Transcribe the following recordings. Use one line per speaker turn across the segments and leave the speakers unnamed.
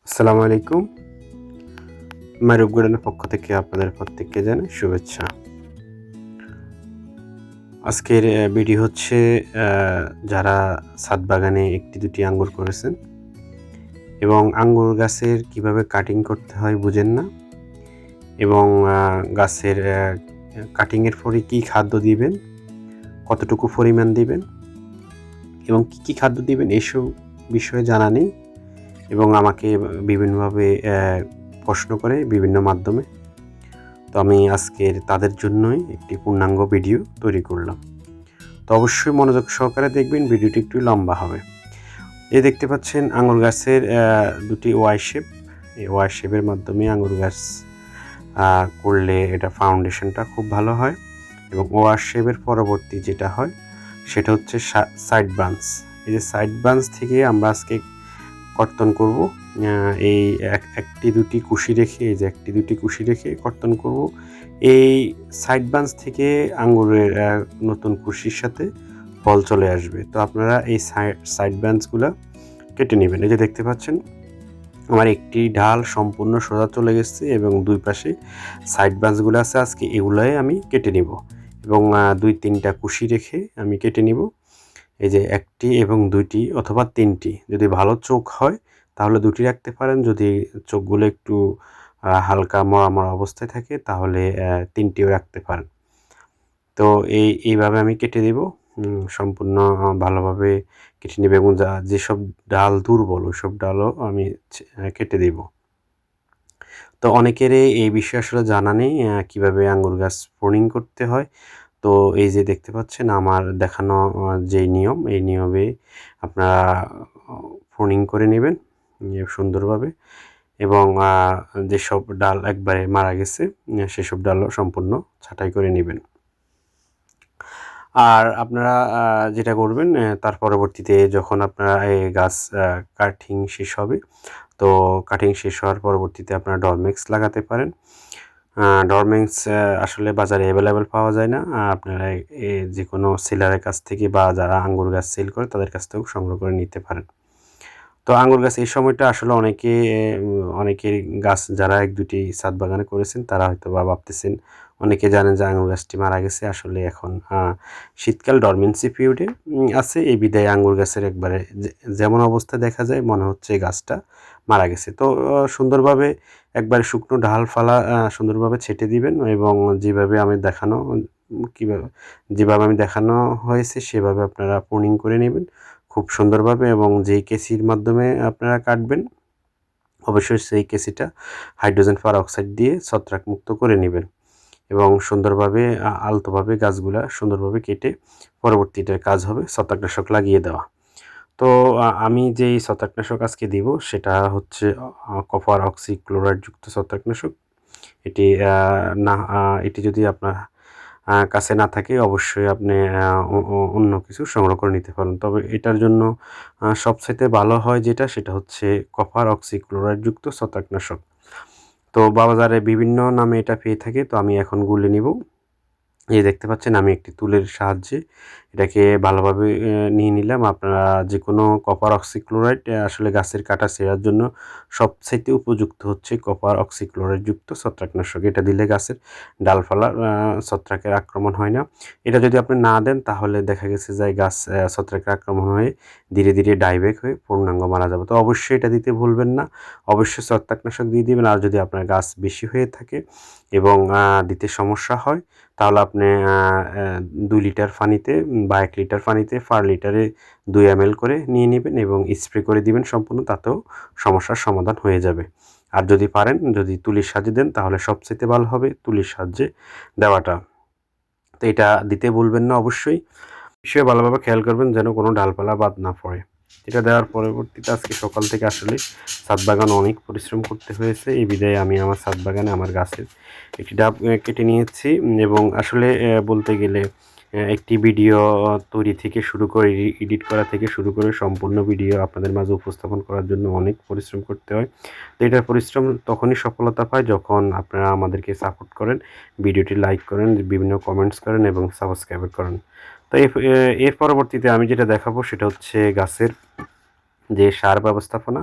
আসসালামু আলাইকুম। মারুফ গার্ডেনের পক্ষ থেকে আপনাদের প্রত্যেককে জানাই শুভেচ্ছা। আজকের ভিডিও হচ্ছে যারা ছাদ বাগানে ১টি-২টি আঙ্গুর করেছেন এবং আঙ্গুর গাছের কিভাবে কাটিং করতে হয় বুঝেন না এবং গাছের কাটিংয়ের পরে কী খাদ্য দিবেন, কতটুকু পরিমাণ দিবেন এবং কী খাদ্য দিবেন এসব বিষয়ে জানা নেই এবং আমাকে বিভিন্নভাবে প্রশ্ন করে বিভিন্ন মাধ্যমে। তো আমি আজকের তাদের জন্যই একটি পূর্ণাঙ্গ ভিডিও তৈরি করলাম। তো অবশ্যই মনোযোগ সহকারে দেখবেন, ভিডিওটি একটু লম্বা হবে। এই দেখতে পাচ্ছেন আঙুর গাছের দুটি ওয়াই শেপ। এই ওয়াই শেপের মাধ্যমে আঙুর গাছ করলে এটা ফাউন্ডেশনটা খুব ভালো হয় এবং ওয়াই শেপের পরবর্তী যেটা হয় সেটা হচ্ছে সাইড ব্রাঞ্চ। এই যে সাইড ব্রাঞ্চ থেকে আমরা আজকে কর্তন করব। এই একটি দুটি কুশি রেখে কর্তন করব। এই সাইড ব্রাঞ্চ থেকে আঙ্গুরের নতুন কুশির সাথে ফল চলে আসবে। তো আপনারা এই সাইড ব্রাঞ্চগুলো কেটে নেবেন। এই যে দেখতে পাচ্ছেন আমার একটি ডাল সম্পূর্ণ সোজা চলে গেছে এবং দুই পাশে সাইড ব্রাঞ্চগুলো আছে। আজকে এগুলোই আমি কেটে নিব এবং ২-৩টা কুশি রেখে আমি কেটে নিব। এই যে ১টি এবং ২টি অথবা ৩টি, যদি ভালো চোখ হয় তাহলে ২টি রাখতে পারেন। যদি চোখগুলো একটু হালকা মরা মরা অবস্থায় থাকে তাহলে ৩টিও রাখতে পারেন। তো এইভাবে আমি কেটে দেব। সম্পূর্ণ ভালোভাবে কেটে নেব এবং যেসব ডাল দুর্বল ওইসব ডালও আমি কেটে দেব। তো অনেকেরই এই বিষয়ে আসলে জানা নেই কীভাবে আঙ্গুর গাছ প্রুনিং করতে হয়। তো এই যে দেখতে পাচ্ছেন আমার দেখানো যেই নিয়ম, এই নিয়মে আপনারা প্রুনিং করে নেবেন সুন্দরভাবে এবং যেসব ডাল একবারে মারা গেছে সেসব ডালও সম্পূর্ণ ছাঁটাই করে নেবেন। আর আপনারা যেটা করবেন তার পরবর্তীতে যখন আপনারা এই গাছ কাটিং শেষ হবে, তো কাটিং শেষ হওয়ার পরবর্তীতে আপনারা ডরমেক্স লাগাতে পারেন। ডরমেক্স আসলে বাজারে অ্যাভেলেবেল পাওয়া যায় না। আপনারা যেকোনো সেলারের কাছ থেকে বা যারা আঙ্গুর গাছ সেল করে তাদের কাছ থেকেও সংগ্রহ করে নিতে পারেন। তো আঙ্গুর গাছ এই সময়টা আসলে অনেকের গাছ যারা ১-২টি ছাদ বাগানে করেছেন তারা হয়তোবা ভাবতেছেন, অনেকে জানেন যে আঙ্গুর গাছটি মারা গেছে। আসলে এখন শীতকাল ডরমেন্সি পিরিয়ডে আছে। এই বিদায় আঙ্গুর গাছের একবারে যেমন অবস্থা দেখা যায় মনে হচ্ছে গাছটা মারা গেছে। তো সুন্দরভাবে একবারে শুকনো ডালপালা সুন্দরভাবে ছেঁটে দিবেন এবং যেভাবে আমি দেখানো হয়েছে সেভাবে আপনারা প্রুনিং করে নেবেন খুব সুন্দরভাবে এবং যেই কেসির মাধ্যমে আপনারা কাটবেন অবশ্যই সেই কেসিটা হাইড্রোজেন পারঅক্সাইড দিয়ে ছত্রাকমুক্ত করে নেবেন এবং সুন্দরভাবে আলতোভাবে গাছগুলা সুন্দরভাবে কেটে পরবর্তীটার কাজ হবে ছত্রাকনাশক লাগিয়ে দেওয়া। তো আমি যেই ছত্রাকনাশক আজকে দিব সেটা হচ্ছে কপার অক্সিক্লোরাইড যুক্ত ছত্রাকনাশক। এটি যদি আপনার কাছে না থাকে অবশ্যই আপনি অন্য কিছু সংগ্রহ করে নিতে পারেন। তবে এটার জন্য সবচাইতে ভালো হয় সেটা হচ্ছে কপার অক্সিক্লোরাইড যুক্ত ছত্রাকনাশক। তো বাজারে বিভিন্ন নামে এটা পেয়ে থাকে। তো আমি এখন গুলে নিব। এই দেখতে পাচ্ছেন আমি একটি তুলের সাহায্যে এটাকে ভালোভাবে নিয়ে নিলাম। আপনারা যেকোনো কপার অক্সিক্লোরাইড আসলে গাছের কাটা ছেঁড়ার জন্য সবচাইতে উপযুক্ত হচ্ছে কপার অক্সিক্লোরাইড যুক্ত ছত্রাকনাশক। এটা দিলে গাছের ডালপালার ছত্রাকের আক্রমণ হয় না। এটা যদি আপনি না দেন তাহলে দেখা গেছে যে গাছ ছত্রাকের আক্রমণ হয়ে ধীরে ধীরে ডাইব্যাক হয়ে পূর্ণাঙ্গ মারা যাবে। তো অবশ্যই এটা দিতে ভুলবেন না। অবশ্যই ছত্রাকনাশক দিয়ে দিবেন। আর যদি আপনার গাছ বেশি হয়ে থাকে এবং দিতে সমস্যা হয় তাহলে আপনি ২ লিটার পানিতে বা ১ লিটার পানিতে পার লিটারে ২ ml করে নিয়ে নেবেন এবং স্প্রে করে দিবেন সম্পূর্ণ, তাতেও সমস্যার সমাধান হয়ে যাবে। আর যদি পারেন যদি তুলির সাহায্যে দেন তাহলে সবচাইতে ভালো হবে তুলির সাহায্যে দেওয়াটা। তো এটা দিতে ভুলবেন না অবশ্যই। বিষয়ে ভালোভাবে খেয়াল করবেন যেন কোনো ডালপালা বাদ না পড়ে। এটা দেওয়ার পরবর্তীতে আজকে সকাল থেকে আসলে ছাদ বাগানে অনেক পরিশ্রম করতে হয়েছে। এই বিধায় আমি আমার ছাদ বাগানে আমার গাছের একটি ডাব কেটে নিয়েছি এবং আসলে বলতে গেলে একটি ভিডিও তৈরি থেকে শুরু করে এডিট করা থেকে শুরু করে সম্পূর্ণ ভিডিও আপনাদের মাঝে উপস্থাপন করার জন্য অনেক পরিশ্রম করতে হয়। তো এটার পরিশ্রম তখনই সফলতা পায় যখন আপনারা আমাদেরকে সাপোর্ট করেন, ভিডিওটি লাইক করেন, বিভিন্ন কমেন্টস করেন এবং সাবস্ক্রাইব করেন। তো এর পরবর্তীতে আমি যেটা দেখাবো সেটা হচ্ছে গাছের যে সার ব্যবস্থাপনা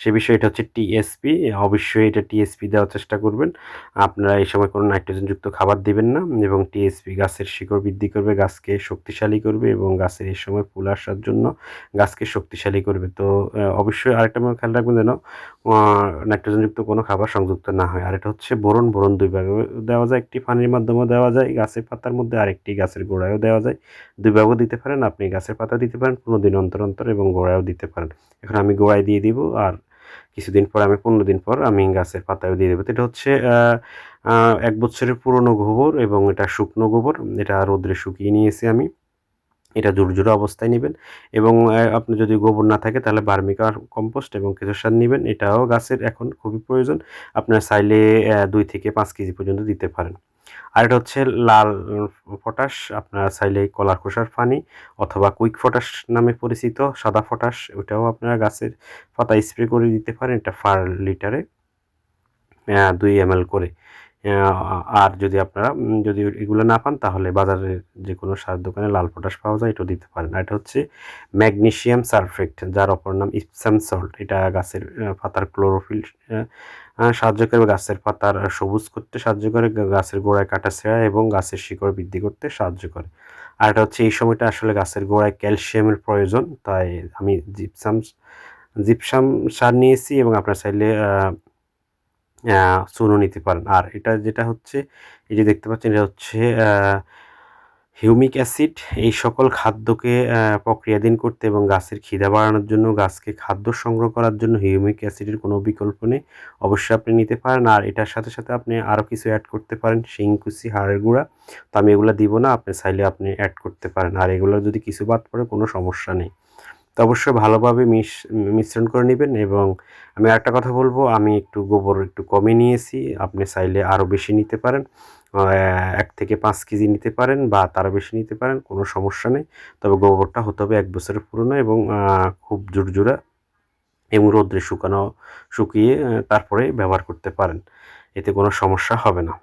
সে বিষয়ে এটা হচ্ছে টিএসপি। অবশ্যই এটা টিএসপি দেওয়ার চেষ্টা করবেন। আপনারা এই সময় কোনো নাইট্রোজেনযুক্ত খাবার দিবেন না এবং টিএসপি গাছের শিকড় বৃদ্ধি করবে, গাছকে শক্তিশালী করবে এবং গাছের এই সময় ফুল আসার জন্য গাছকে শক্তিশালী করবে। তো অবশ্যই আরেকটা খেয়াল রাখবেন যেন নাইট্রোজেনযুক্ত কোনো খাবার সংযুক্ত না হয়। আর এটা হচ্ছে বোরন, বোরন ২ ভাগে দেওয়া যায়। একটি পানির মাধ্যমেও দেওয়া যায় গাছের পাতার মধ্যে, আরেকটি গাছের গোড়ায়ও দেওয়া যায়। ২ ভাবেও দিতে পারেন। আপনি গাছের পাতাও দিতে পারেন ১৫ দিন অন্তর, অন্তর এবং গোড়ায়ও দিতে পারেন। এখন আমি গোড়ায় দিয়ে দিব আর কিছুদিন পর আমি ১৫ দিন পর আমি গাছের পাতায়ও দিয়ে দেবো। তো এটা হচ্ছে ১ বছরের পুরনো গোবর এবং এটা শুকনো গোবর। এটা রোদ্রে শুকিয়ে নিয়েছি আমি। এটা ঝুরঝুরে অবস্থায় নিবেন এবং আপনি যদি গোবর না থাকে তাহলে ভার্মি কম্পোস্ট এবং কেঁচো সার নিবেন। এটাও গাছের এখন খুবই প্রয়োজন। আপনারা চাইলে ২ থেকে ৫ কেজি পর্যন্ত দিতে পারেন। আর এটা হচ্ছে লাল পটাশ। আপনারা চাইলে কলার খোসার পানি অথবা কুইক পটাশ নামে পরিচিত সাদা পটাশ, ওটাও আপনারা গাছের পাতায় স্প্রে করে দিতে পারেন। এটা পার লিটারে ২ ml করে। আর যদি আপনারা যদি এগুলো না পান তাহলে বাজারের যেকোনো সার দোকানে লাল পটাশ পাওয়া যায়, এটাও দিতে পারেন। আর এটা হচ্ছে ম্যাগনেসিয়াম সালফেট, যার অপর নাম ইপসাম সল্ট। এটা গাছের পাতার ক্লোরোফিল সাহায্য করে, গাছের পাতার সবুজ করতে সাহায্য করে, গাছের গোড়ায় কাটাছেঁড়া এবং গাছের শিকড় বৃদ্ধি করতে সাহায্য করে। আর এটা হচ্ছে এই সময়টা আসলে গাছের গোড়ায় ক্যালসিয়ামের প্রয়োজন, তাই আমি জিপসাম সার নিয়েছি এবং আপনারা চাইলে চুনও নিতে পারেন। আর এটা যেটা হচ্ছে এই যে দেখতে পাচ্ছেন, এটা হচ্ছে হিউমিক অ্যাসিড। এই সকল খাদ্যকে প্রক্রিয়াধীন করতে এবং গাছের খিদা বাড়ানোর জন্য, গাছকে খাদ্য সংগ্রহ করার জন্য হিউমিক অ্যাসিডের কোনো বিকল্প নেই। অবশ্যই আপনি নিতে পারেন। আর এটার সাথে, সাথে আপনি আরও কিছু অ্যাড করতে পারেন, শিংকুচি, হাড়ের গুঁড়া। তো আমি এগুলো দিব না, আপনি চাইলে আপনি অ্যাড করতে পারেন। আর এগুলোর যদি কিছু বাদ পড়ে কোনো সমস্যা নেই। তো অবশ্যই ভালোভাবে মিশ্রণ করে নেবেন। এবং আমি আরেকটা কথা বলবো, আমি একটু গোবর একটু কমই নিয়েছি। আপনি চাইলে আরও বেশি নিতে পারেন। ১ থেকে ৫ কেজি নিতে পারেন বা তারও বেশি নিতে পারেন, কোনো সমস্যা নেই। তবে গোবরটা হতে হবে ১ বছরের পুরনো এবং খুব ঝুরঝুরা এবং রৌদ্রে শুকিয়ে তারপরে ব্যবহার করতে পারেন। এতে কোনো সমস্যা হবে না।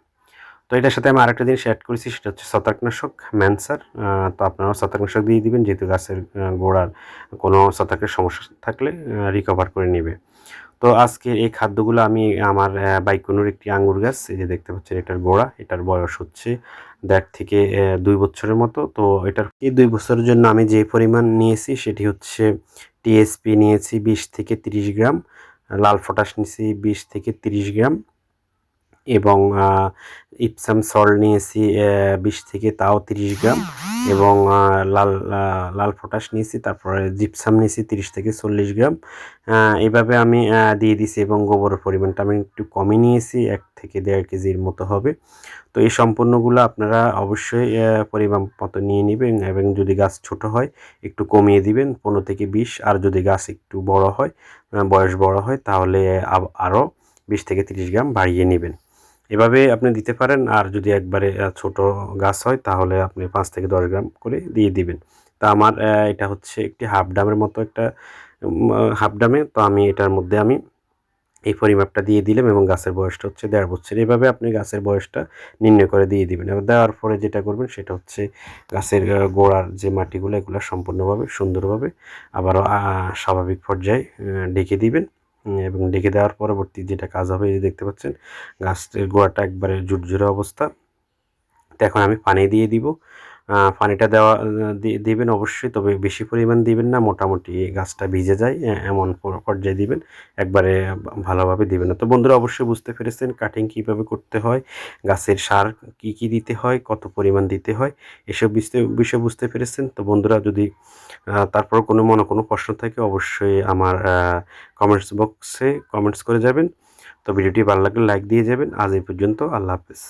তো এটার সাথে আমি আরেকটা জিনিস অ্যাড করেছি, সেটা হচ্ছে ছত্রাকনাশক ম্যানসার। তো আপনারাও ছত্রাকনাশক দিয়ে দিবেন, যেহেতু গাছের গোড়ার কোনো ছত্রাকের সমস্যা থাকলে রিকভার করে নেবে। তো আজকে এই খাদ্যগুলো আমি আমার বাইকোনোর একটি আঙ্গুর গাছ, এই যে দেখতে পাচ্ছেন এটার গোড়া, এটার বয়স হচ্ছে ১.৫ থেকে ২ বছরের মতো। তো এটার এই ২ বছরের জন্য আমি যে পরিমাণ নিয়েছি সেটি হচ্ছে টিএসপি নিয়েছি ২০ থেকে ৩০ গ্রাম, লাল পটাশ নিয়েছি ২০ থেকে ৩০ গ্রাম এবং ইপসাম সল্ট নিয়েছি ২০ থেকে তাও ৩০ গ্রাম এবং লাল পটাশ নিয়েছি, তারপরে জিপসাম নিয়েছি ৩০ থেকে ৪০ গ্রাম। এভাবে আমি দিয়ে দিছি এবং গোবরের পরিমাণটা আমি একটু কমই নিয়েছি, ১ থেকে ১.৫ কেজির মতো হবে। তো এই সম্পূর্ণগুলো আপনারা অবশ্যই পরিমাণ মতো নিয়ে নিবেন এবং যদি গাছ ছোট হয় একটু কমিয়ে দিবেন ১৫ থেকে ২০। আর যদি গাছ একটু বড় হয়, বয়স বড় হয়, তাহলে আরও ২০ থেকে ৩০ গ্রাম বাড়িয়ে নেবেন। এভাবে আপনি দিতে পারেন। আর যদি একবারে ছোট গাছ হয় তাহলে আপনি ৫ থেকে ১০ গ্রাম করে দিয়ে দিবেন। তা আমার এটা হচ্ছে একটি হাফ ডামের মতো একটা হাফ ডামে। তো আমি এটার মধ্যে আমি এই পরিমাপটা দিয়ে দিলাম এবং গাছের বয়সটা হচ্ছে ১.৫ বছর। এভাবে আপনি গাছের বয়সটা নির্ণয় করে দিয়ে দিবেন। এবার দেওয়ার পরে যেটা করবেন সেটা হচ্ছে গাছের গোড়ার যে মাটিগুলো, এগুলো সম্পূর্ণভাবে সুন্দরভাবে আবারও স্বাভাবিক পর্যায়ে ঢেকে দিবেন। এবং ঢেকে দেওয়ার পরবর্তী যেটা কাজ হবে, এই যে দেখতে পাচ্ছেন গাছের গোড়াটা একবারে ঝুরঝুরে অবস্থা। তো এখন আমি পানি দিয়ে দিব। পানিটা দিবেন অবশ্যই, তবে বেশি পরিমাণ দিবেন না, মোটামুটি গাছটা ভিজে যায় এমন পর্যায়ে দিবেন, একবারে ভালোভাবে দিবেন না। তো বন্ধুরা অবশ্যই বুঝতে পেরেছেন কাটিং কীভাবে করতে হয়, গাছের সার কী দিতে হয়, কত পরিমাণ দিতে হয়, এসব বিষয় বুঝতে পেরেছেন। তো বন্ধুরা যদি তারপর কোনো প্রশ্ন থাকে অবশ্যই আমার কমেন্টস বক্সে কমেন্টস করে যাবেন। তো ভিডিওটি ভালো লাগলে লাইক দিয়ে যাবেন। আজ এই পর্যন্ত, আল্লাহ হাফেজ।